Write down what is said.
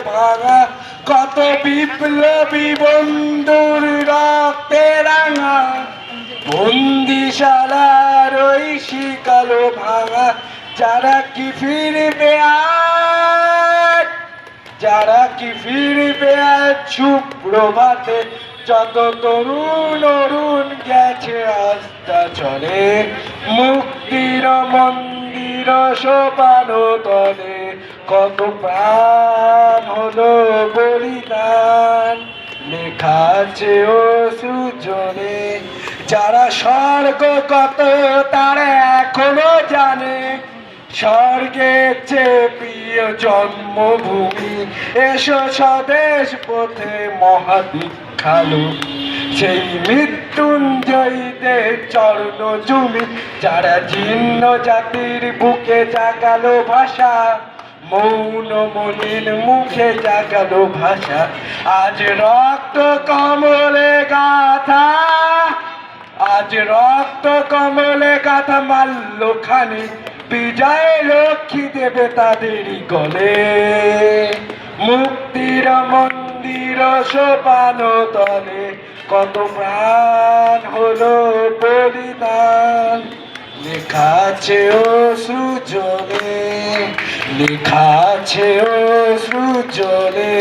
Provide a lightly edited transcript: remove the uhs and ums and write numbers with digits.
ভাঙা, কত বিপ্লবী বন্ধুর রক্তে রাঙা, বন্দিশালার ওই শিকালো ভাঙা, যারা কি ফিরবে আজ, যারা কি ফিরবে আজ সুপ্রভাতে, যত তরুণ অরুণ গেছে আস্থা চলে, মুক্তির মন্দির সোপান তলে, কত প্রাণ হলো বলিদান, লেখা আছে অশ্রুজলে। যারা স্বর্গ কত তারা এখনো জানে, স্বর্গের চেয়ে প্রিয় জন্মভূমি, এসো স্বদেশ পথে মহাদীক্ষালু, সেই মৃত্যুঞ্জয়ীদের চরণ জুমি, যারা জীর্ণ জাতির বুকে জাগালো ভাষা, মৌন মলিন মুখে জাগালো ভাষা, আজ রক্ত কমলে গাথা, আজ রক্ত কমলে গাথা মাল্যখানি, বিজয় লক্ষ্মী দেবে তাদেরই গলে, মুক্তির মন্দির সোপান তলে, কত প্রাণ হলো বলিদান, লেখা আছে অশ্রুজলে, লেখা আছে অশ্রুজলে।